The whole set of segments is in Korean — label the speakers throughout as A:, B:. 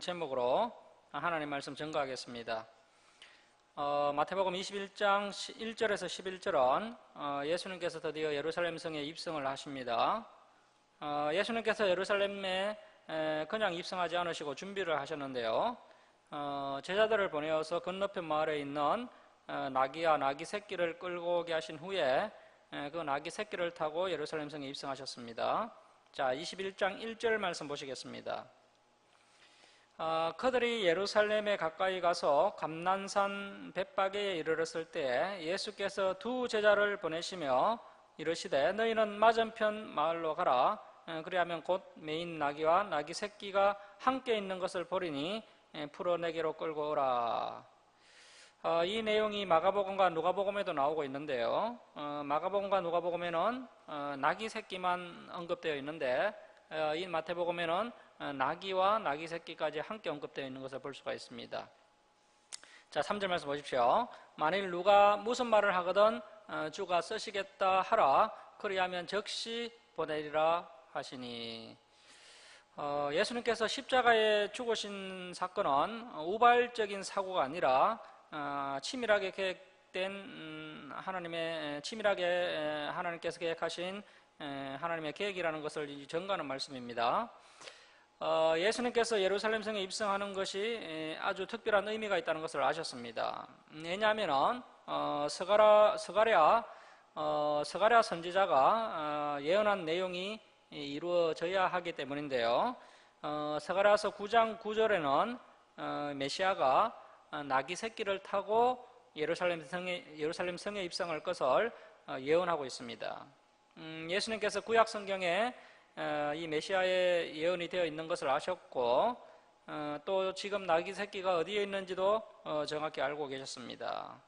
A: 제목으로 하나님 말씀 증거하겠습니다. 마태복음 21장 1절에서 11절은 예수님께서 드디어 예루살렘 성에 입성을 하십니다. 예수님께서 예루살렘에 그냥 입성하지 않으시고 준비를 하셨는데요. 제자들을 보내어서 건너편 마을에 있는 나귀와 나귀 새끼를 끌고 오게 하신 후에 그 나귀 새끼를 타고 예루살렘 성에 입성하셨습니다. 자, 21장 1절 말씀 보시겠습니다. 그들이 예루살렘에 가까이 가서 감난산 벳바게에 이르렀을 때 예수께서 두 제자를 보내시며 이르시되 너희는 맞은편 마을로 가라. 그리하면 곧 메인 나귀와 나귀 새끼가 함께 있는 것을 보리니 풀어 내게로 끌고 오라. 이 내용이 마가복음과 누가복음에도 나오고 있는데요. 마가복음과 누가복음에는 나귀 새끼만 언급되어 있는데 이 마태복음에는 나귀와 나귀 새끼까지 함께 언급되어 있는 것을 볼 수가 있습니다. 자, 3절 말씀 보십시오. 만일 누가 무슨 말을 하거든 주가 쓰시겠다 하라. 그리하면 즉시 보내리라 하시니. 예수님께서 십자가에 죽으신 사건은 우발적인 사고가 아니라 치밀하게 계획된 치밀하게 하나님께서 계획하신 하나님의 계획이라는 것을 전가하는 말씀입니다. 예수님께서 예루살렘 성에 입성하는 것이 아주 특별한 의미가 있다는 것을 아셨습니다. 왜냐하면 스가랴 선지자가 예언한 내용이 이루어져야 하기 때문인데요. 스가랴서 9장 9절에는 메시아가 나귀 새끼를 타고 예루살렘 성에 입성할 것을 예언하고 있습니다. 예수님께서 구약 성경에 이 메시아의 예언이 되어 있는 것을 아셨고 또 지금 나귀 새끼가 어디에 있는지도 정확히 알고 계셨습니다.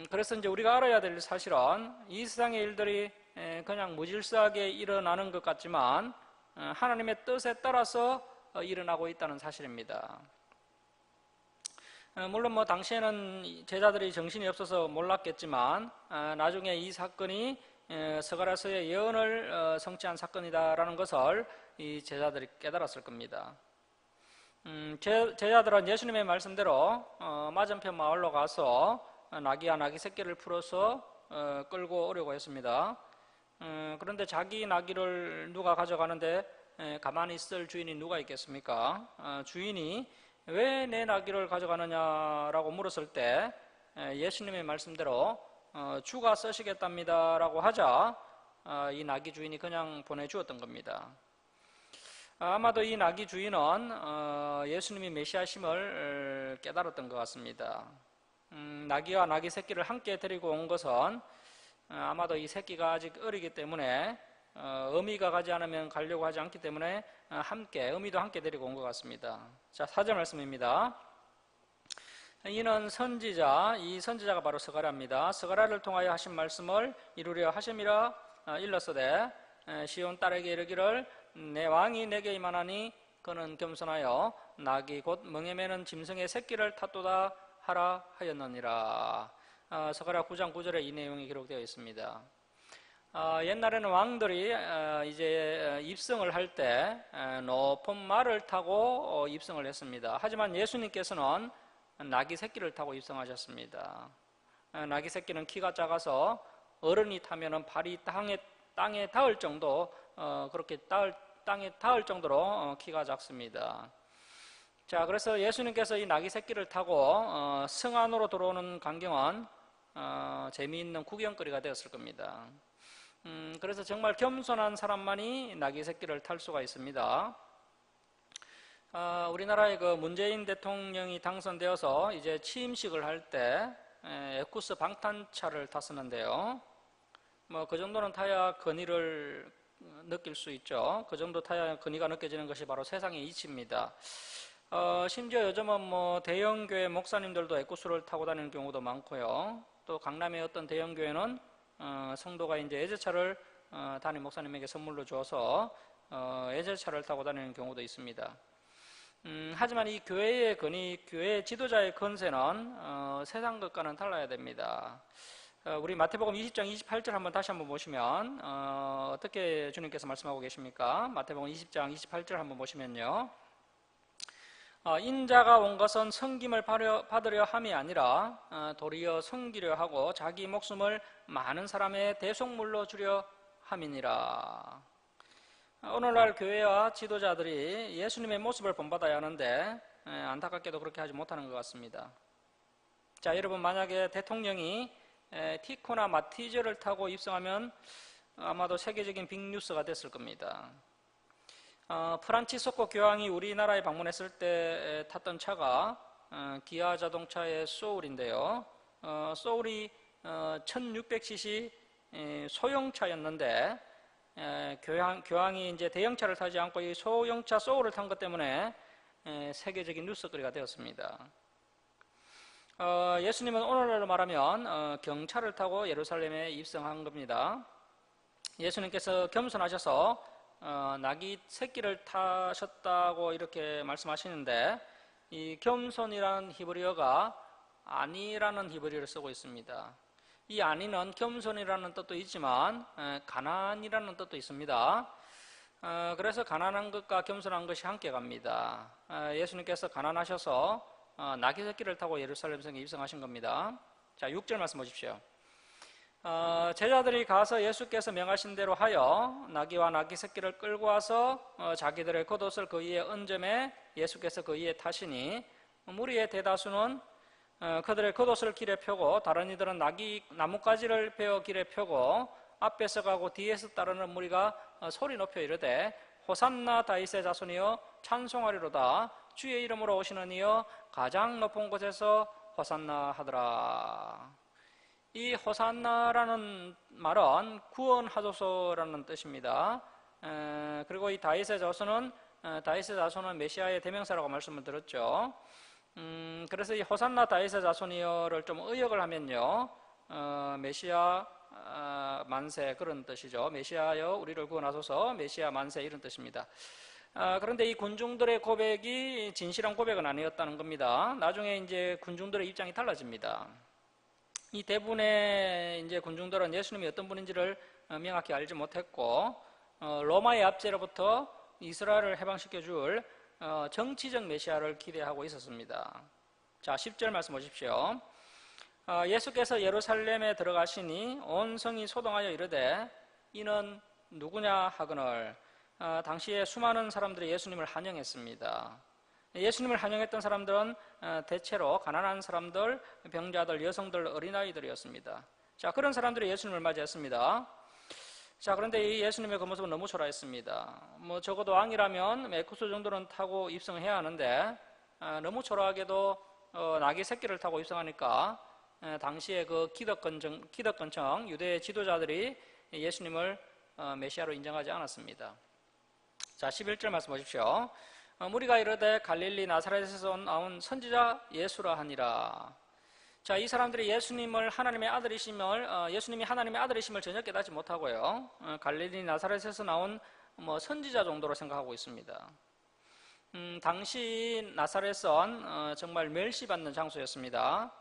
A: 그래서 이제 우리가 알아야 될 사실은 이 세상의 일들이 그냥 무질서하게 일어나는 것 같지만 하나님의 뜻에 따라서 일어나고 있다는 사실입니다. 물론 당시에는 제자들이 정신이 없어서 몰랐겠지만 나중에 이 사건이 스가랴서의 예언을 성취한 사건이다라는 것을 이 제자들이 깨달았을 겁니다. 제자들은 예수님의 말씀대로 맞은편 마을로 가서 나귀와 나귀 새끼를 풀어서 끌고 오려고 했습니다. 그런데 자기 나귀를 누가 가져가는데 가만히 있을 주인이 누가 있겠습니까? 주인이 왜 내 나귀를 가져가느냐라고 물었을 때 예수님의 말씀대로 주가 쓰시겠답니다 라고 하자 이 나귀 주인이 그냥 보내주었던 겁니다. 아마도 이 나귀 주인은 예수님이 메시아심을 깨달았던 것 같습니다. 나귀와 나귀 새끼를 함께 데리고 온 것은 아마도 이 새끼가 아직 어리기 때문에 어미가 가지 않으면 가려고 하지 않기 때문에 어미도 함께 데리고 온 것 같습니다. 자, 4절 말씀입니다. 이는 이 선지자가 바로 스가랴입니다. 스가랴를 통하여 하신 말씀을 이루려 하심이라 일렀으되 시온 딸에게 이르기를 내 왕이 내게 임하나니 그는 겸손하여 나귀 곧 멍에 매는 짐승의 새끼를 탔도다 하라 하였느니라. 스가랴 9장 9절에 이 내용이 기록되어 있습니다. 옛날에는 왕들이 이제 입성을 할 때 높은 말을 타고 입성을 했습니다. 하지만 예수님께서는 나귀 새끼를 타고 입성하셨습니다. 나귀 새끼는 키가 작아서 어른이 타면은 발이 땅에 닿을 정도 땅에 닿을 정도로 키가 작습니다. 자, 그래서 예수님께서 이 나귀 새끼를 타고 성 안으로 들어오는 광경은 재미있는 구경거리가 되었을 겁니다. 그래서 정말 겸손한 사람만이 나귀 새끼를 탈 수가 있습니다. 우리나라의 그 문재인 대통령이 당선되어서 이제 취임식을 할 때 에쿠스 방탄차를 탔었는데요. 그 정도는 타야 권위를 느낄 수 있죠. 그 정도 타야 권위가 느껴지는 것이 바로 세상의 이치입니다. 심지어 요즘은 대형교회 목사님들도 에쿠스를 타고 다니는 경우도 많고요. 또 강남의 어떤 대형교회는 성도가 이제 예제차를 담임 목사님에게 선물로 줘서 예제차를 타고 다니는 경우도 있습니다. 하지만 이 교회의 지도자의 권세는 세상 것과는 달라야 됩니다. 우리 마태복음 20장 28절 다시 한번 보시면 어떻게 주님께서 말씀하고 계십니까? 마태복음 20장 28절 한번 보시면요. 인자가 온 것은 섬김을 받으려 함이 아니라 도리어 섬기려 하고 자기 목숨을 많은 사람의 대속물로 주려 함이니라. 오늘날 교회와 지도자들이 예수님의 모습을 본받아야 하는데 안타깝게도 그렇게 하지 못하는 것 같습니다. 자, 여러분, 만약에 대통령이 티코나 마티즈를 타고 입성하면 아마도 세계적인 빅뉴스가 됐을 겁니다. 프란치스코 교황이 우리나라에 방문했을 때 탔던 차가 기아 자동차의 소울인데요. 소울이 1600cc 소형차였는데 교황이 이제 대형차를 타지 않고 이 소형차 소울을 탄 것 때문에 세계적인 뉴스거리가 되었습니다. 예수님은 오늘날로 말하면 경차를 타고 예루살렘에 입성한 겁니다. 예수님께서 겸손하셔서 나귀 새끼를 타셨다고 이렇게 말씀하시는데, 이 겸손이라는 히브리어가 아니라는 히브리어를 쓰고 있습니다. 이 아니는 겸손이라는 뜻도 있지만 가난이라는 뜻도 있습니다. 그래서 가난한 것과 겸손한 것이 함께 갑니다. 예수님께서 가난하셔서 나귀 새끼를 타고 예루살렘 성에 입성하신 겁니다. 자, 6절 말씀 보십시오. 제자들이 가서 예수께서 명하신 대로 하여 나귀와 나귀 새끼를 끌고 와서 자기들의 겉옷을 그 위에 얹음에 예수께서 그 위에 타시니 무리의 대다수는 그들의 겉옷을 길에 펴고 다른 이들은 나뭇가지를 베어 길에 펴고 앞에서 가고 뒤에서 따르는 무리가 소리 높여 이르되 호산나 다윗의 자손이여 찬송하리로다 주의 이름으로 오시는 이여 가장 높은 곳에서 호산나 하더라. 이 호산나라는 말은 구원하소서라는 뜻입니다. 그리고 이 다윗의 자손은 메시아의 대명사라고 말씀을 드렸죠. 그래서 이 호산나 다윗의 자손이여를 좀 의역을 하면요, 메시아 만세, 그런 뜻이죠. 메시아여 우리를 구원하소서, 메시아 만세, 이런 뜻입니다. 그런데 이 군중들의 고백이 진실한 고백은 아니었다는 겁니다. 나중에 이제 군중들의 입장이 달라집니다. 이 대부분의 이제 군중들은 예수님이 어떤 분인지를 명확히 알지 못했고, 로마의 압제로부터 이스라엘을 해방시켜 줄 정치적 메시아를 기대하고 있었습니다. 자, 10절 말씀 보십시오. 예수께서 예루살렘에 들어가시니 온 성이 소동하여 이르되 이는 누구냐 하거늘, 당시에 수많은 사람들이 예수님을 환영했습니다. 예수님을 환영했던 사람들은 대체로 가난한 사람들, 병자들, 여성들, 어린아이들이었습니다. 자, 그런 사람들이 예수님을 맞이했습니다. 자, 그런데 이 예수님의 그 모습은 너무 초라했습니다. 적어도 왕이라면 메쿠스 정도는 타고 입성해야 하는데 너무 초라하게도 나귀 새끼를 타고 입성하니까 당시에 그 기득권층 유대 지도자들이 예수님을 메시아로 인정하지 않았습니다. 자, 11절 말씀 보십시오. 무리가 이르되 갈릴리 나사렛에서 나온 선지자 예수라 하니라. 자, 이 사람들이 예수님이 하나님의 아들이심을 전혀 깨닫지 못하고요, 갈릴리 나사렛에서 나온 선지자 정도로 생각하고 있습니다. 당시 나사렛은 정말 멸시받는 장소였습니다.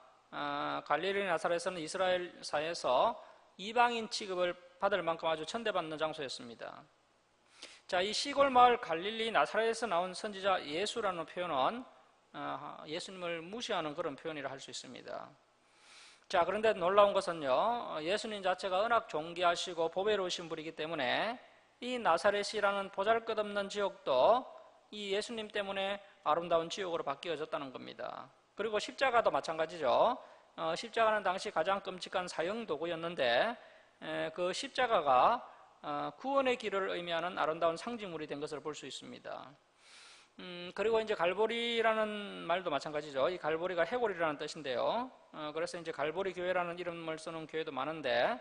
A: 갈릴리 나사렛은 이스라엘 사회에서 이방인 취급을 받을 만큼 아주 천대받는 장소였습니다. 자, 이 시골 마을 갈릴리 나사렛에서 나온 선지자 예수라는 표현은 예수님을 무시하는 그런 표현이라 할 수 있습니다. 자, 그런데 놀라운 것은요, 예수님 자체가 은학 존귀하시고 보배로우신 분이기 때문에 이 나사렛이라는 보잘것없는 지역도 이 예수님 때문에 아름다운 지역으로 바뀌어졌다는 겁니다. 그리고 십자가도 마찬가지죠. 십자가는 당시 가장 끔찍한 사형 도구였는데 그 십자가가 구원의 길을 의미하는 아름다운 상징물이 된 것을 볼 수 있습니다. 그리고 이제 갈보리라는 말도 마찬가지죠. 이 갈보리가 해골이라는 뜻인데요. 그래서 이제 갈보리 교회라는 이름을 쓰는 교회도 많은데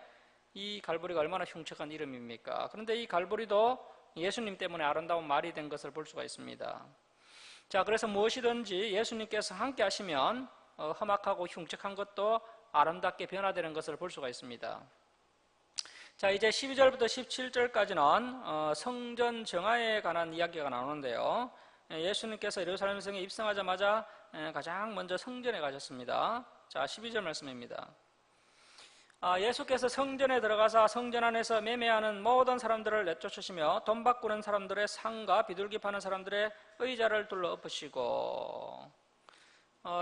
A: 이 갈보리가 얼마나 흉측한 이름입니까? 그런데 이 갈보리도 예수님 때문에 아름다운 말이 된 것을 볼 수가 있습니다. 자, 그래서 무엇이든지 예수님께서 함께 하시면 험악하고 흉측한 것도 아름답게 변화되는 것을 볼 수가 있습니다. 자, 이제 12절부터 17절까지는 성전 정화에 관한 이야기가 나오는데요. 예수님께서 예루살렘 성에 입성하자마자 가장 먼저 성전에 가셨습니다. 자, 12절 말씀입니다. 예수께서 성전에 들어가사 성전 안에서 매매하는 모든 사람들을 내쫓으시며 돈 바꾸는 사람들의 상과 비둘기 파는 사람들의 의자를 둘러 엎으시고,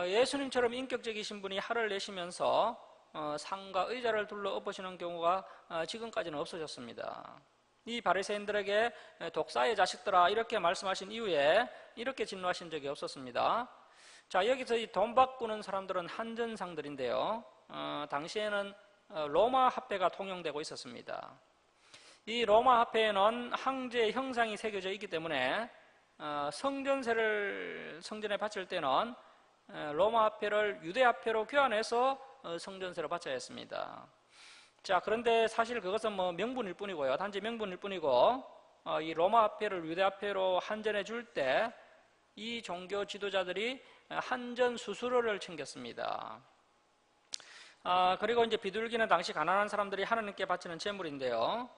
A: 예수님처럼 인격적이신 분이 화를 내시면서 상과 의자를 둘러 엎으시는 경우가 지금까지는 없어졌습니다. 이 바리새인들에게 독사의 자식들아 이렇게 말씀하신 이후에 이렇게 진노하신 적이 없었습니다. 자, 여기서 이 돈 바꾸는 사람들은 한전상들인데요, 당시에는 로마 화폐가 통용되고 있었습니다. 이 로마 화폐에는 황제의 형상이 새겨져 있기 때문에 성전세를 성전에 바칠 때는 로마 화폐를 유대 화폐로 교환해서 성전세를 바쳐야 했습니다. 자, 그런데 사실 그것은 뭐 명분일 뿐이고요. 단지 명분일 뿐이고, 이 로마 화폐를 유대 화폐로 환전해 줄 때 이 종교 지도자들이 한전 수수료를 챙겼습니다. 그리고 이제 비둘기는 당시 가난한 사람들이 하나님께 바치는 제물인데요,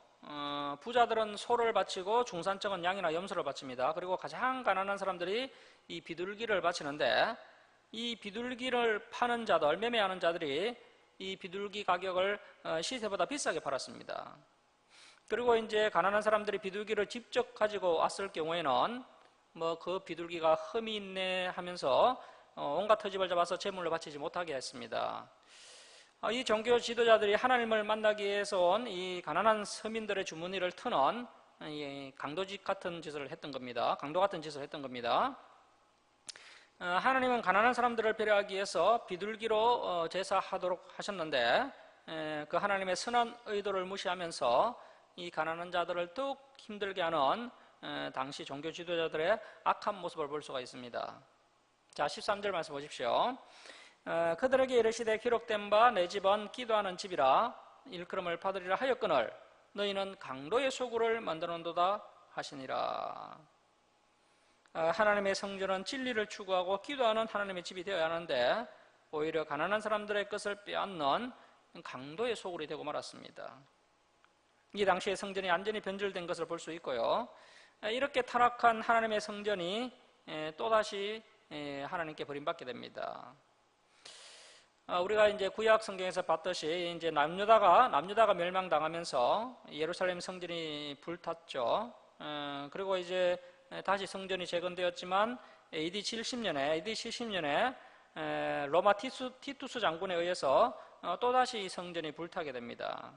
A: 부자들은 소를 바치고 중산층은 양이나 염소를 바칩니다. 그리고 가장 가난한 사람들이 이 비둘기를 바치는데, 이 비둘기를 파는 자들, 매매하는 자들이 이 비둘기 가격을 시세보다 비싸게 팔았습니다. 그리고 이제 가난한 사람들이 비둘기를 직접 가지고 왔을 경우에는 뭐 그 비둘기가 흠이 있네 하면서 온갖 터집을 잡아서 제물로 바치지 못하게 했습니다. 이 종교 지도자들이 하나님을 만나기 위해서 온 이 가난한 서민들의 주머니를 트는 강도짓 같은 짓을 했던 겁니다. 강도 같은 짓을 했던 겁니다. 하나님은 가난한 사람들을 배려하기 위해서 비둘기로 제사하도록 하셨는데, 그 하나님의 선한 의도를 무시하면서 이 가난한 자들을 더욱 힘들게 하는 당시 종교 지도자들의 악한 모습을 볼 수가 있습니다. 자, 13절 말씀 보십시오. 그들에게 이르시되 기록된 바 내 집은 기도하는 집이라 일컬음을 받으리라 하였거늘 너희는 강도의 소굴을 만드는도다 하시니라. 하나님의 성전은 진리를 추구하고 기도하는 하나님의 집이 되어야 하는데 오히려 가난한 사람들의 것을 빼앗는 강도의 소굴이 되고 말았습니다. 이 당시에 성전이 완전히 변질된 것을 볼 수 있고요, 이렇게 타락한 하나님의 성전이 또다시 하나님께 버림받게 됩니다. 우리가 이제 구약 성경에서 봤듯이 이제 남유다가 멸망당하면서 예루살렘 성전이 불탔죠. 그리고 이제 다시 성전이 재건되었지만 AD 70년에 로마 티투스 장군에 의해서 또다시 성전이 불타게 됩니다.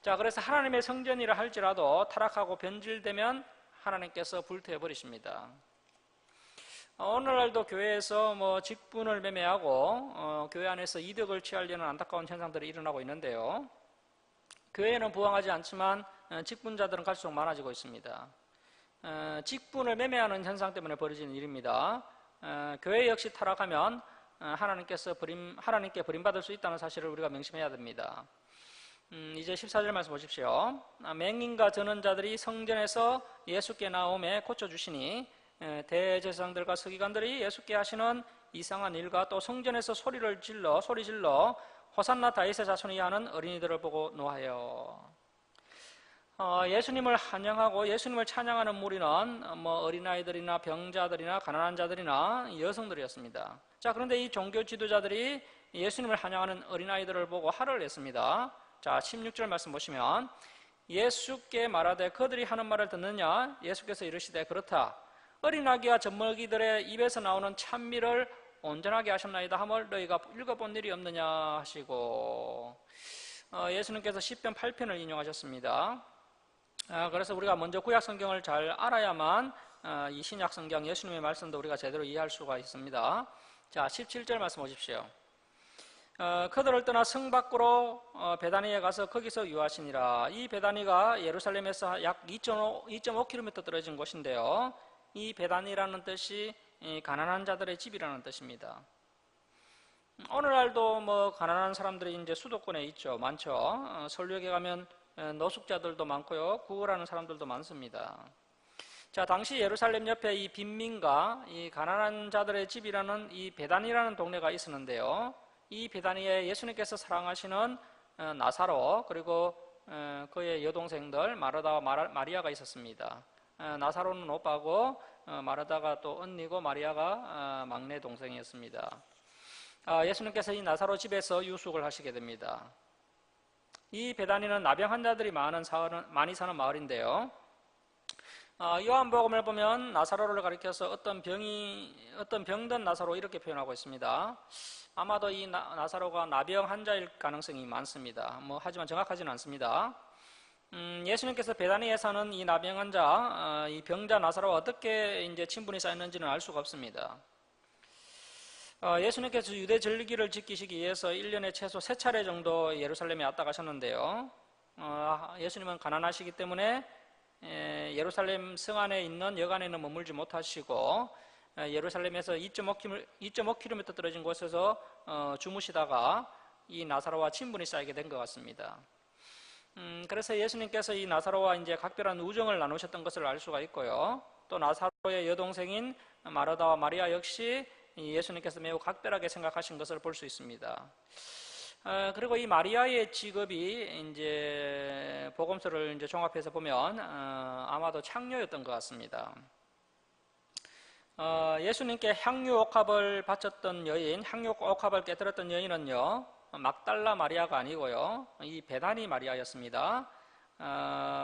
A: 자, 그래서 하나님의 성전이라 할지라도 타락하고 변질되면 하나님께서 불태워버리십니다. 오늘날도 교회에서 뭐 직분을 매매하고 교회 안에서 이득을 취하려는 안타까운 현상들이 일어나고 있는데요, 교회는 부흥하지 않지만 직분자들은 갈수록 많아지고 있습니다. 직분을 매매하는 현상 때문에 벌어지는 일입니다. 교회 역시 타락하면 하나님께 버림받을 수 있다는 사실을 우리가 명심해야 됩니다. 이제 14절 말씀 보십시오. 맹인과 저는 자들이 성전에서 예수께 나오매 고쳐주시니 대제사장들과 서기관들이 예수께 하시는 이상한 일과 또 성전에서 소리 질러 호산나 다윗의 자손이 하는 어린이들을 보고 노하여. 예수님을 환영하고 예수님을 찬양하는 무리는 뭐 어린아이들이나 병자들이나 가난한 자들이나 여성들이었습니다. 자, 그런데 이 종교 지도자들이 예수님을 환영하는 어린아이들을 보고 화를 냈습니다. 자, 16절 말씀 보시면 예수께 말하되 그들이 하는 말을 듣느냐? 예수께서 이르시되 그렇다. 어린아기와 젖먹이들의 입에서 나오는 찬미를 온전하게 하셨나이다 함을 너희가 읽어본 일이 없느냐 하시고, 예수님께서 시편 8편을 인용하셨습니다. 그래서 우리가 먼저 구약 성경을 잘 알아야만 이 신약 성경 예수님의 말씀도 우리가 제대로 이해할 수가 있습니다. 자, 17절 말씀 보십시오. 그들을 떠나 성 밖으로 베다니에 가서 거기서 유하시니라. 이 베다니가 예루살렘에서 약 2.5km 떨어진 곳인데요, 이 베다니라는 뜻이 가난한 자들의 집이라는 뜻입니다. 오늘날도 뭐 가난한 사람들이 이제 수도권에 있죠, 많죠. 설교에 가면 노숙자들도 많고요, 구걸하는 사람들도 많습니다. 자, 당시 예루살렘 옆에 이 빈민가, 이 가난한 자들의 집이라는 이 베다니라는 동네가 있었는데요, 이 베다니에 예수님께서 사랑하시는 나사로 그리고 그의 여동생들 마르다와 마리아가 있었습니다. 나사로는 오빠고 마르다가 또 언니고 마리아가 막내 동생이었습니다. 예수님께서 이 나사로 집에서 유숙을 하시게 됩니다. 이 베다니는 나병 환자들이 많이 사는 마을인데요. 요한복음을 보면 나사로를 가리켜서 어떤 병든 나사로 이렇게 표현하고 있습니다. 아마도 이 나사로가 나병 환자일 가능성이 많습니다. 하지만 정확하지는 않습니다. 예수님께서 베다니에 사는 이 나병 환자, 이 병자 나사로와 어떻게 이제 친분이 쌓였는지는 알 수가 없습니다. 예수님께서 유대 절기를 지키시기 위해서 1년에 최소 3차례 정도 예루살렘에 왔다 가셨는데요. 예수님은 가난하시기 때문에 예루살렘 성 안에 있는 여관에는 머물지 못하시고 예루살렘에서 2.5km 떨어진 곳에서 주무시다가 이 나사로와 친분이 쌓이게 된 것 같습니다. 그래서 예수님께서 이 나사로와 이제 각별한 우정을 나누셨던 것을 알 수가 있고요. 또 나사로의 여동생인 마르다와 마리아 역시 예수님께서 매우 각별하게 생각하신 것을 볼 수 있습니다. 그리고 이 마리아의 직업이 이제 복음서를 이제 종합해서 보면 아마도 창녀였던 것 같습니다. 예수님께 향유 옥합을 바쳤던 여인, 향유 옥합을 깨뜨렸던 여인은요, 막달라 마리아가 아니고요, 이 베다니 마리아였습니다.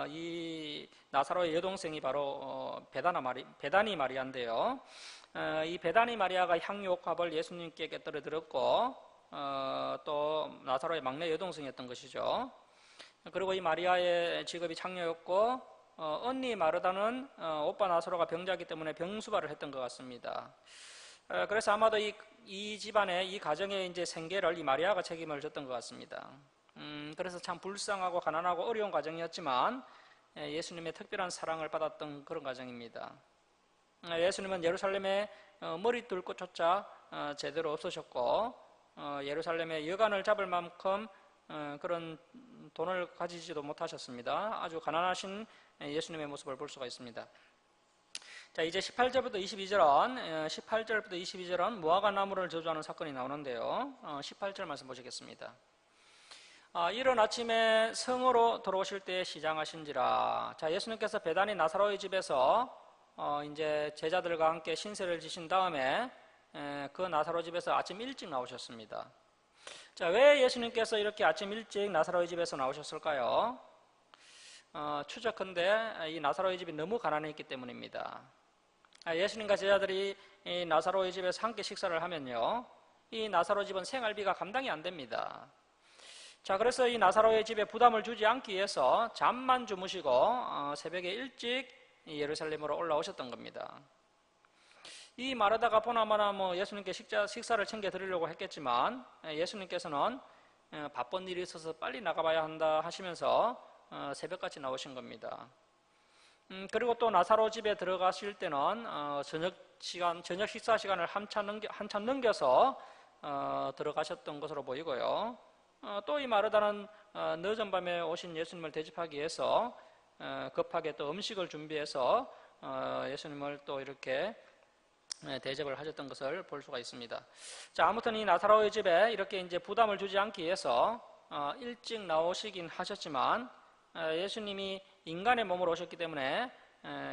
A: 이 나사로의 여동생이 바로 베다니 마리아인데요. 이 베다니 마리아가 향유 옥합을 예수님께 깨뜨려 드렸고 또 나사로의 막내 여동생이었던 것이죠. 그리고 이 마리아의 직업이 창녀였고 언니 마르다는 오빠 나사로가 병자이기 때문에 병수발을 했던 것 같습니다. 그래서 아마도 이 집안의 이 가정의 이제 생계를 이 마리아가 책임을 졌던 것 같습니다. 그래서 참 불쌍하고 가난하고 어려운 가정이었지만 예수님의 특별한 사랑을 받았던 그런 가정입니다. 예수님은 예루살렘에 머리 둘 곳조차 제대로 없으셨고 예루살렘에 여관을 잡을 만큼 그런 돈을 가지지도 못하셨습니다. 아주 가난하신 예수님의 모습을 볼 수가 있습니다. 자, 이제 18절부터 22절은 무화과 나무를 저주하는 사건이 나오는데요. 18절 말씀 보시겠습니다. 이른 아침에 성으로 들어오실 때에 시장하신지라. 자, 예수님께서 베다니 나사로의 집에서 이제 제자들과 함께 신세를 지신 다음에 그 나사로 집에서 아침 일찍 나오셨습니다. 자, 왜 예수님께서 이렇게 아침 일찍 나사로의 집에서 나오셨을까요? 추적컨대 이 나사로의 집이 너무 가난했기 때문입니다. 예수님과 제자들이 이 나사로의 집에서 함께 식사를 하면요, 이 나사로 집은 생활비가 감당이 안 됩니다. 자, 그래서 이 나사로의 집에 부담을 주지 않기 위해서 잠만 주무시고 새벽에 일찍 예루살렘으로 올라오셨던 겁니다. 이 마르다가 보나마나 예수님께 식사를 챙겨 드리려고 했겠지만 예수님께서는 바쁜 일이 있어서 빨리 나가봐야 한다 하시면서 새벽같이 나오신 겁니다. 그리고 또 나사로 집에 들어가실 때는 저녁 식사 시간을 한참 넘겨서 들어가셨던 것으로 보이고요. 또 이 마르다는 늦은 밤에 오신 예수님을 대접하기 위해서 급하게 또 음식을 준비해서 예수님을 또 이렇게 대접을 하셨던 것을 볼 수가 있습니다. 자, 아무튼 이 나사로의 집에 이렇게 이제 부담을 주지 않기 위해서 일찍 나오시긴 하셨지만 예수님이 인간의 몸으로 오셨기 때문에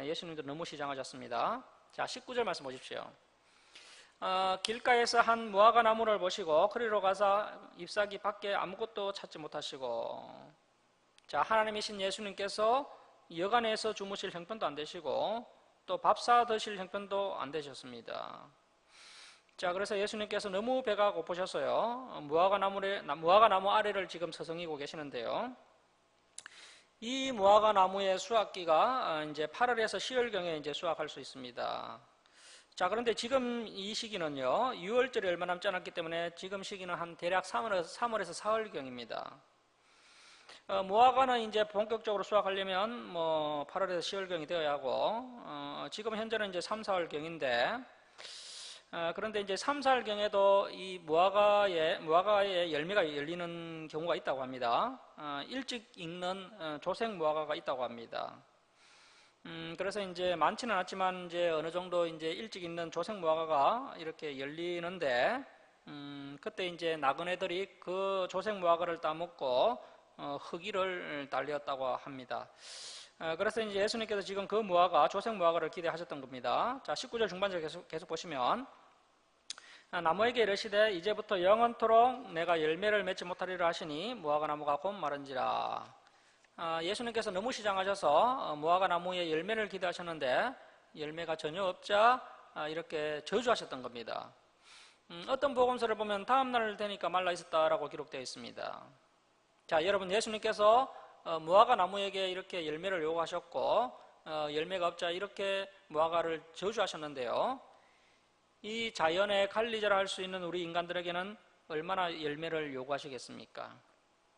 A: 예수님도 너무 시장하셨습니다. 자, 19절 말씀 보십시오. 길가에서 한 무화과 나무를 보시고 그리로 가서 잎사귀 밖에 아무것도 찾지 못하시고. 자, 하나님이신 예수님께서 여관에서 주무실 형편도 안 되시고 또 밥 사 드실 형편도 안 되셨습니다. 자, 그래서 예수님께서 너무 배가 고프셨어요. 무화과 나무 아래를 지금 서성이고 계시는데요. 이 무화과 나무의 수확기가 이제 8월에서 10월경에 이제 수확할 수 있습니다. 자, 그런데 지금 이 시기는요, 6월절이 얼마 남지 않았기 때문에 지금 시기는 한 대략 3월에서 4월경입니다. 무화과는 이제 본격적으로 수확하려면 8월에서 10월경이 되어야 하고, 지금 현재는 이제 3, 4월경인데, 그런데 이제 3, 4월경에도 이 무화과의 열매가 열리는 경우가 있다고 합니다. 일찍 익는 조색 무화과가 있다고 합니다. 그래서 이제 많지는 않지만 이제 어느 정도 이제 일찍 익는 조색 무화과가 이렇게 열리는데, 그때 이제 나그네들이 그 조색 무화과를 따먹고 흙이를 달렸다고 합니다. 그래서 이제 예수님께서 지금 그 조색 무화과를 기대하셨던 겁니다. 자, 19절 중반절 계속 보시면, 나무에게 이르시되 이제부터 영원토록 내가 열매를 맺지 못하리라 하시니 무화과 나무가 곧 마른지라. 예수님께서 너무 시장하셔서 무화과 나무에 열매를 기대하셨는데 열매가 전혀 없자 이렇게 저주하셨던 겁니다. 어떤 복음서를 보면 다음 날 되니까 말라 있었다라고 기록되어 있습니다. 자, 여러분, 예수님께서 무화과 나무에게 이렇게 열매를 요구하셨고 열매가 없자 이렇게 무화과를 저주하셨는데요. 이 자연의 관리자라 할 수 있는 우리 인간들에게는 얼마나 열매를 요구하시겠습니까?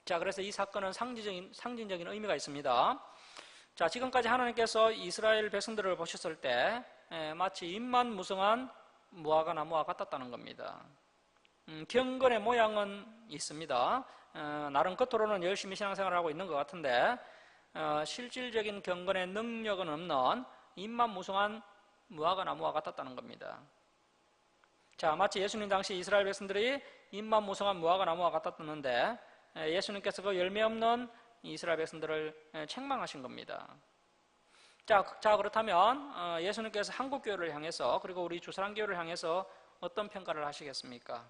A: 자, 그래서 이 사건은 상징적인 의미가 있습니다. 자, 지금까지 하나님께서 이스라엘 백성들을 보셨을 때 마치 잎만 무성한 무화과 나무와 같았다는 겁니다. 경건의 모양은 있습니다. 나름 겉으로는 열심히 신앙생활을 하고 있는 것 같은데 실질적인 경건의 능력은 없는 잎만 무성한 무화과 나무와 같았다는 겁니다. 자, 마치 예수님 당시 이스라엘 백성들이 잎만 무성한 무화과 나무와 같았는데 예수님께서 그 열매 없는 이스라엘 백성들을 책망하신 겁니다. 자, 그렇다면 예수님께서 한국교회를 향해서 그리고 우리 주사랑교회를 향해서 어떤 평가를 하시겠습니까?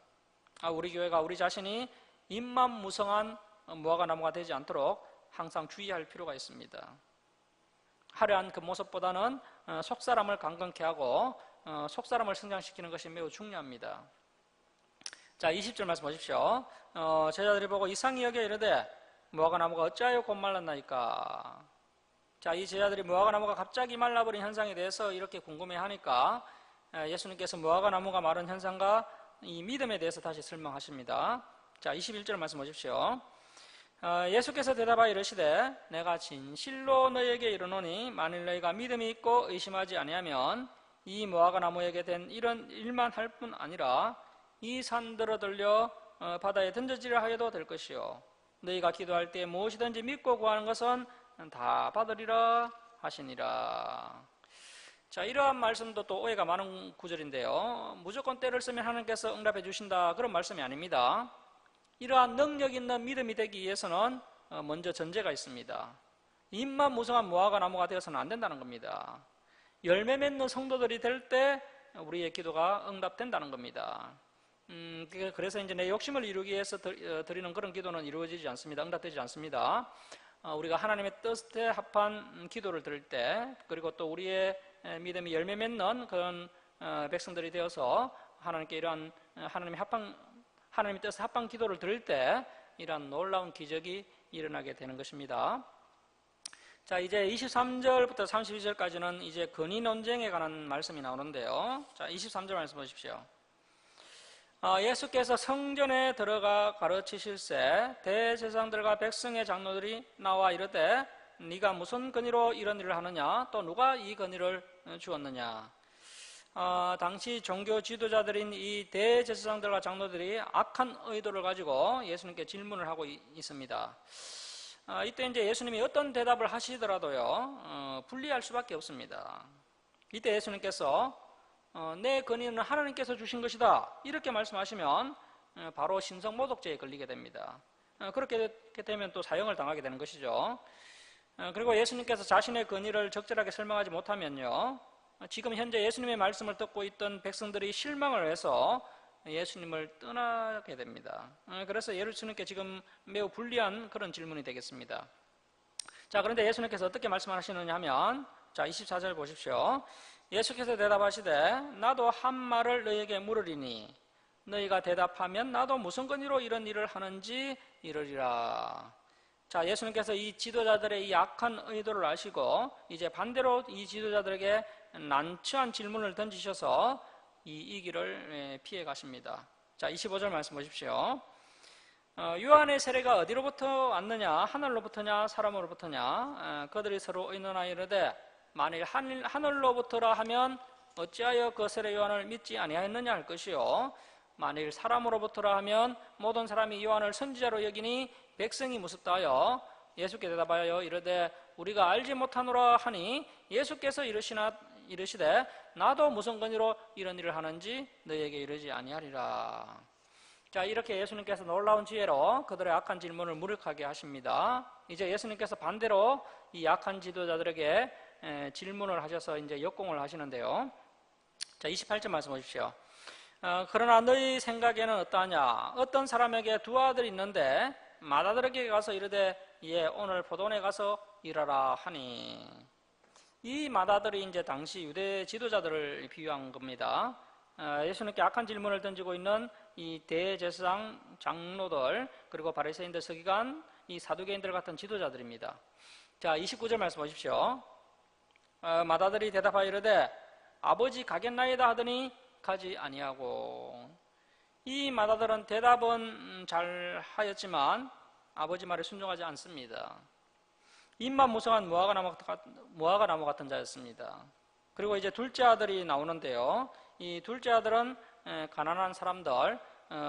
A: 우리 교회가 우리 자신이 잎만 무성한 무화과 나무가 되지 않도록 항상 주의할 필요가 있습니다. 화려한 그 모습보다는 속사람을 강건케 하고 속사람을 성장시키는 것이 매우 중요합니다. 자, 20절 말씀 보십시오. 제자들이 보고 이상히 여겨 이르되 무화과 나무가 어찌하여 곧 말랐나이까. 자, 이 제자들이 무화과 나무가 갑자기 말라버린 현상에 대해서 이렇게 궁금해하니까 예수님께서 무화과 나무가 마른 현상과 이 믿음에 대해서 다시 설명하십니다. 자, 21절 말씀 보십시오. 예수께서 대답하여 이르시되 내가 진실로 너희에게 이르노니 만일 너희가 믿음이 있고 의심하지 아니하면 이 무화과 나무에게 된 이런 일만 할 뿐 아니라 이 산들어 들려 바다에 던져지려 하여도 될 것이요 너희가 기도할 때 무엇이든지 믿고 구하는 것은 다 받으리라 하시니라. 자, 이러한 말씀도 또 오해가 많은 구절인데요. 무조건 때를 쓰면 하나님께서 응답해 주신다 그런 말씀이 아닙니다. 이러한 능력 있는 믿음이 되기 위해서는 먼저 전제가 있습니다. 잎만 무성한 무화과 나무가 되어서는 안 된다는 겁니다. 열매 맺는 성도들이 될 때 우리의 기도가 응답된다는 겁니다. 그래서 이제 내 욕심을 이루기 위해서 드리는 그런 기도는 이루어지지 않습니다. 응답되지 않습니다. 우리가 하나님의 뜻에 합한 기도를 드릴 때 그리고 또 우리의 믿음이 열매 맺는 그런 백성들이 되어서 하나님께 이러한 하나님의 뜻에 합한 기도를 드릴 때 이러한 놀라운 기적이 일어나게 되는 것입니다. 자, 이제 23절부터 32절까지는 이제 건의 논쟁에 관한 말씀이 나오는데요. 자, 23절 말씀 보십시오. 예수께서 성전에 들어가 가르치실새 대제사장들과 백성의 장로들이 나와 이르되 네가 무슨 건의로 이런 일을 하느냐 또 누가 이 건의를 주었느냐. 당시 종교 지도자들인 이 대제사장들과 장로들이 악한 의도를 가지고 예수님께 질문을 하고 있습니다. 이때 이제 예수님이 어떤 대답을 하시더라도요 불리할 수밖에 없습니다. 이때 예수님께서 내 건의는 하나님께서 주신 것이다 이렇게 말씀하시면 바로 신성모독죄에 걸리게 됩니다. 그렇게 되면 또 사형을 당하게 되는 것이죠. 그리고 예수님께서 자신의 건의를 적절하게 설명하지 못하면요 지금 현재 예수님의 말씀을 듣고 있던 백성들이 실망을 해서 예수님을 떠나게 됩니다. 그래서 예수님께 지금 매우 불리한 그런 질문이 되겠습니다. 자, 그런데 예수님께서 어떻게 말씀하시느냐 하면 자, 24절 보십시오. 예수께서 대답하시되 나도 한 말을 너희에게 물으리니 너희가 대답하면 나도 무슨 건의로 이런 일을 하는지 이르리라. 자, 예수님께서 이 지도자들의 이 악한 의도를 아시고 이제 반대로 이 지도자들에게 난처한 질문을 던지셔서 이 길을 피해 가십니다. 자, 25절 말씀 보십시오. 요한의 세례가 어디로부터 왔느냐 하늘로부터냐 사람으로부터냐 그들이 서로 의논하여 이르되 만일 하늘로부터라 하면 어찌하여 그 세례 요한을 믿지 아니하였느냐 할 것이요 만일 사람으로부터라 하면 모든 사람이 요한을 선지자로 여기니 백성이 무섭다 하여 예수께 대답하여 이르되 우리가 알지 못하노라 하니 예수께서 이르시되 나도 무슨 건의로 이런 일을 하는지 너희에게 이르지 아니하리라. 자, 이렇게 예수님께서 놀라운 지혜로 그들의 악한 질문을 무력하게 하십니다. 이제 예수님께서 반대로 이 악한 지도자들에게 질문을 하셔서 이제 역공을 하시는데요. 자, 28절 말씀 보십시오. 그러나 너희 생각에는 어떠하냐? 어떤 사람에게 두 아들이 있는데 맏아들에게 가서 이르되 예 오늘 포도원에 가서 일하라 하니. 이 맏아들이 이제 당시 유대 지도자들을 비유한 겁니다. 예수님께 악한 질문을 던지고 있는 이 대제사장 장로들 그리고 바리새인들 서기관 이 사두개인들 같은 지도자들입니다. 자 29절 말씀 보십시오. 맏아들이 대답하여 이르되 아버지 가겠나이다 하더니 가지 아니하고. 이 맏아들은 대답은 잘 하였지만 아버지 말에 순종하지 않습니다. 입만 무성한 무화과나무 같은 자였습니다. 그리고 이제 둘째 아들이 나오는데요. 이 둘째 아들은 가난한 사람들,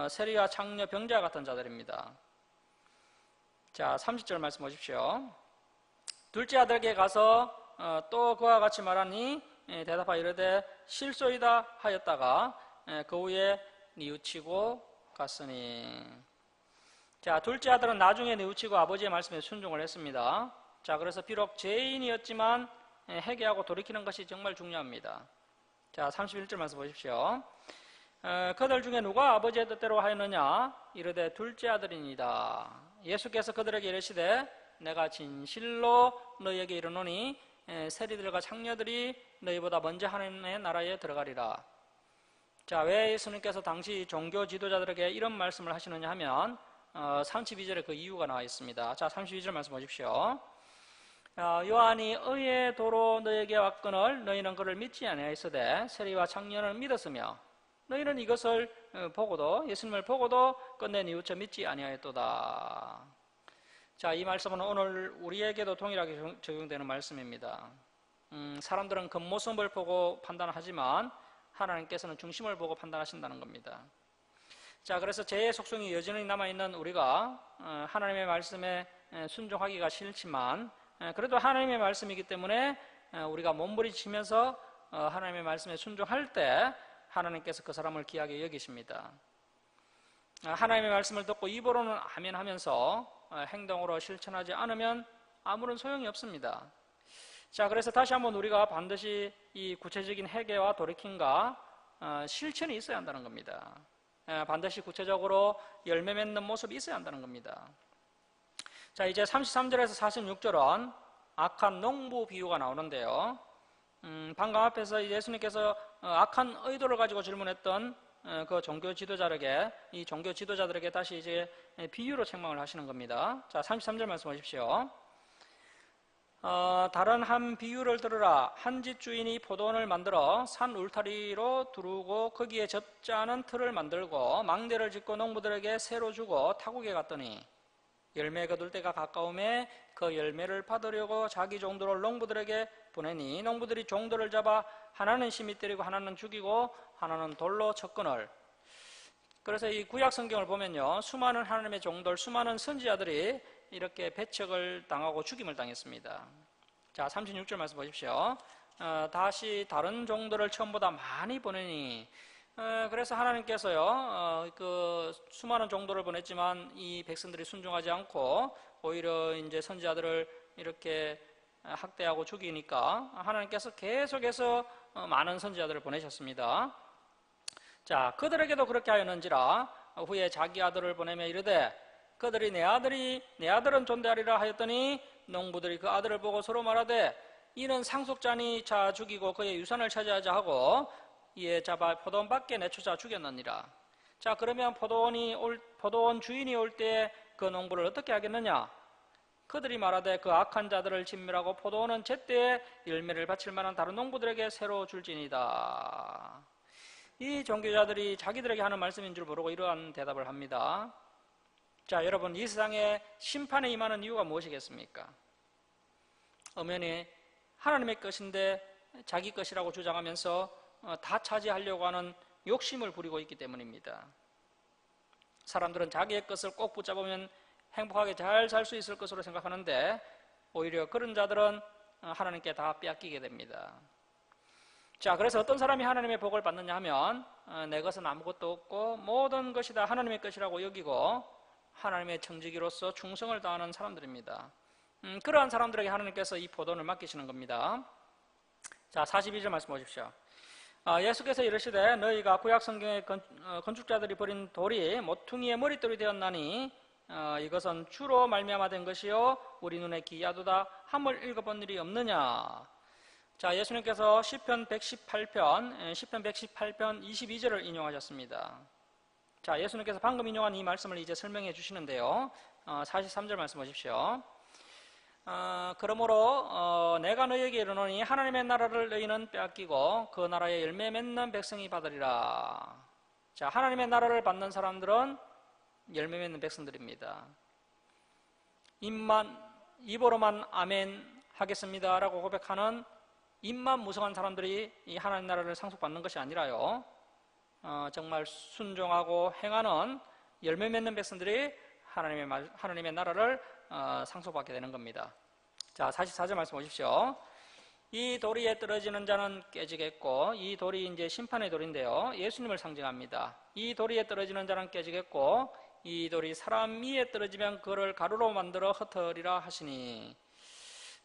A: 세리와 창녀, 병자 같은 자들입니다. 자, 30절 말씀 보십시오. 둘째 아들에게 가서 또 그와 같이 말하니 대답하여 이르되 실소이다 하였다가 그 후에 뉘우치고 갔으니. 자, 둘째 아들은 나중에 뉘우치고 아버지의 말씀에 순종을 했습니다. 자, 그래서 비록 죄인이었지만 회개하고 돌이키는 것이 정말 중요합니다. 자, 31절 말씀 보십시오. 그들 중에 누가 아버지의 뜻대로 하였느냐? 이르되 둘째 아들이니이다. 예수께서 그들에게 이르시되 내가 진실로 너희에게 이르노니 세리들과 창녀들이 너희보다 먼저 하나님의 나라에 들어가리라. 자, 왜 예수님께서 당시 종교 지도자들에게 이런 말씀을 하시느냐 하면 32절에 그 이유가 나와 있습니다. 자, 32절 말씀 보십시오. 요한이 의의 도로 너희에게 왔거늘 너희는 그를 믿지 아니하였으되 세리와 창녀는 믿었으며 너희는 이것을 보고도 예수님을 보고도 끝내 뉘우쳐 믿지 아니하였도다. 자, 이 말씀은 오늘 우리에게도 동일하게 적용되는 말씀입니다. 사람들은 겉모습을 보고 판단하지만 하나님께서는 중심을 보고 판단하신다는 겁니다. 자, 그래서 죄의 속성이 여전히 남아있는 우리가 하나님의 말씀에 순종하기가 싫지만 그래도 하나님의 말씀이기 때문에 우리가 몸부림치면서 하나님의 말씀에 순종할 때 하나님께서 그 사람을 귀하게 여기십니다. 하나님의 말씀을 듣고 입으로는 아멘 하면서 행동으로 실천하지 않으면 아무런 소용이 없습니다. 자, 그래서 다시 한번 우리가 반드시 이 구체적인 회개와 돌이킴과 실천이 있어야 한다는 겁니다. 반드시 구체적으로 열매 맺는 모습이 있어야 한다는 겁니다. 자, 이제 33절에서 46절은 악한 농부 비유가 나오는데요. 방금 앞에서 예수님께서 악한 의도를 가지고 질문했던 그 종교 지도자들에게 이 종교 지도자들에게 다시 이제 비유로 책망을 하시는 겁니다. 자, 33절 말씀 보십시오. 다른 한 비유를 들으라. 한 집 주인이 포도원을 만들어 산 울타리로 두르고 거기에 접지 않은 틀을 만들고 망대를 짓고 농부들에게 새로 주고 타국에 갔더니 열매 거둘 때가 가까움에 그 열매를 받으려고 자기 종들을 농부들에게 보내니 농부들이 종들을 잡아 하나는 심히 때리고 하나는 죽이고 하나는 돌로 쳤거늘. 그래서 이 구약 성경을 보면요, 수많은 하나님의 종들, 수많은 선지자들이 이렇게 배척을 당하고 죽임을 당했습니다. 자, 36절 말씀 보십시오. 다시 다른 종들을 처음보다 많이 보내니. 그래서 하나님께서요, 그 수많은 종들을 보냈지만 이 백성들이 순종하지 않고 오히려 이제 선지자들을 이렇게 학대하고 죽이니까 하나님께서 계속해서 많은 선지자들을 보내셨습니다. 자, 그들에게도 그렇게 하였는지라 후에 자기 아들을 보내며 이르되 그들이 내 아들은 존대하리라 하였더니 농부들이 그 아들을 보고 서로 말하되 이는 상속자니 자 죽이고 그의 유산을 차지하자 하고 이에 잡아 포도원 밖에 내쫓아 죽였느니라. 자, 그러면 포도원 주인이 올 때 그 농부를 어떻게 하겠느냐? 그들이 말하되 그 악한 자들을 진멸하고 포도원은 제때에 열매를 바칠 만한 다른 농부들에게 새로 줄지니이다. 이 종교자들이 자기들에게 하는 말씀인 줄 모르고 이러한 대답을 합니다. 자, 여러분, 이 세상에 심판에 임하는 이유가 무엇이겠습니까? 엄연히 하나님의 것인데 자기 것이라고 주장하면서 다 차지하려고 하는 욕심을 부리고 있기 때문입니다. 사람들은 자기의 것을 꼭 붙잡으면 행복하게 잘 살 수 있을 것으로 생각하는데 오히려 그런 자들은 하나님께 다 빼앗기게 됩니다. 자, 그래서 어떤 사람이 하나님의 복을 받느냐 하면 내 것은 아무것도 없고 모든 것이 다 하나님의 것이라고 여기고 하나님의 청지기로서 충성을 다하는 사람들입니다. 그러한 사람들에게 하나님께서 이 포도원을 맡기시는 겁니다. 자, 42절 말씀 보십시오. 예수께서 이르시되 너희가 구약 성경의 건축자들이 버린 돌이 모퉁이의 머릿돌이 되었나니 이것은 주로 말미암아 된 것이요 우리 눈에 기이하도다 함을 읽어본 일이 없느냐. 자, 예수님께서 시편 118편 22절을 인용하셨습니다. 자, 예수님께서 방금 인용한 이 말씀을 이제 설명해 주시는데요. 43절 말씀 보십시오. 그러므로 내가 너희에게 이르노니 하나님의 나라를 너희는 빼앗기고 그 나라의 열매 맺는 백성이 받으리라. 자, 하나님의 나라를 받는 사람들은 열매 맺는 백성들입니다. 입으로만 아멘 하겠습니다 라고 고백하는 입만 무성한 사람들이 이 하나님 나라를 상속받는 것이 아니라요, 정말 순종하고 행하는 열매 맺는 백성들이 하나님의 나라를 상속받게 되는 겁니다. 자, 44절 말씀 보십시오. 이 돌 위에 떨어지는 자는 깨지겠고, 이 돌이 이제 심판의 돌인데요, 예수님을 상징합니다. 이 돌 위에 떨어지는 자는 깨지겠고 이 돌이 사람 위에 떨어지면 그를 가루로 만들어 흩으리라 하시니.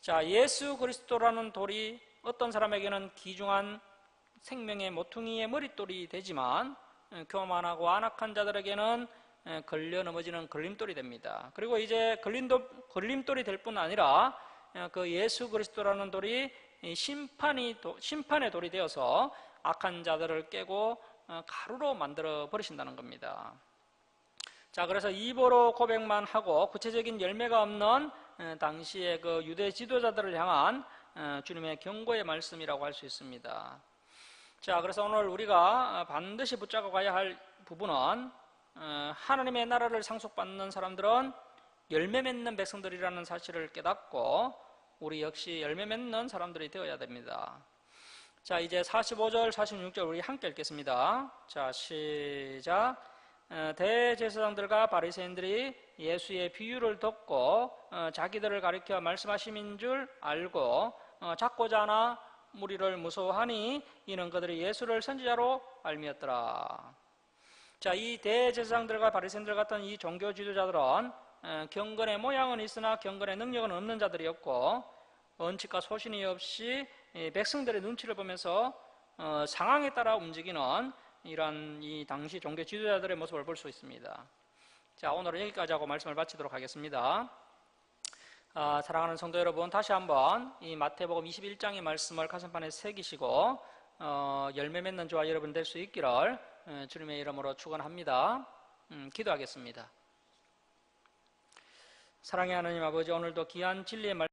A: 자, 예수 그리스도라는 돌이 어떤 사람에게는 귀중한 생명의 모퉁이의 머릿돌이 되지만 교만하고 안악한 자들에게는 걸려 넘어지는 걸림돌이 됩니다. 그리고 이제 걸림돌이 될 뿐 아니라 그 예수 그리스도라는 돌이 심판의 돌이 되어서 악한 자들을 깨고 가루로 만들어 버리신다는 겁니다. 자, 그래서 입으로 고백만 하고 구체적인 열매가 없는 당시의 그 유대 지도자들을 향한 주님의 경고의 말씀이라고 할 수 있습니다. 자, 그래서 오늘 우리가 반드시 붙잡고 가야 할 부분은 하나님의 나라를 상속받는 사람들은 열매 맺는 백성들이라는 사실을 깨닫고 우리 역시 열매 맺는 사람들이 되어야 됩니다. 자, 이제 45절, 46절 우리 함께 읽겠습니다. 자, 시작. 대제사장들과 바리새인들이 예수의 비유를 듣고 자기들을 가리켜 말씀하심인 줄 알고 잡고자 하나 무리를 무서워하니 이는 그들이 예수를 선지자로 알미었더라. 자, 이 대제사장들과 바리새인들 같은 이 종교 지도자들은 경건의 모양은 있으나 경건의 능력은 없는 자들이었고, 원칙과 소신이 없이 백성들의 눈치를 보면서 상황에 따라 움직이는 이런 이 당시 종교 지도자들의 모습을 볼 수 있습니다. 자, 오늘은 여기까지 하고 말씀을 마치도록 하겠습니다. 사랑하는 성도 여러분, 다시 한번 이 마태복음 21장의 말씀을 가슴판에 새기시고 열매 맺는 저와 여러분 될 수 있기를 주님의 이름으로 축원합니다. 기도하겠습니다. 사랑의 하나님 아버지, 오늘도 귀한 진리의 말씀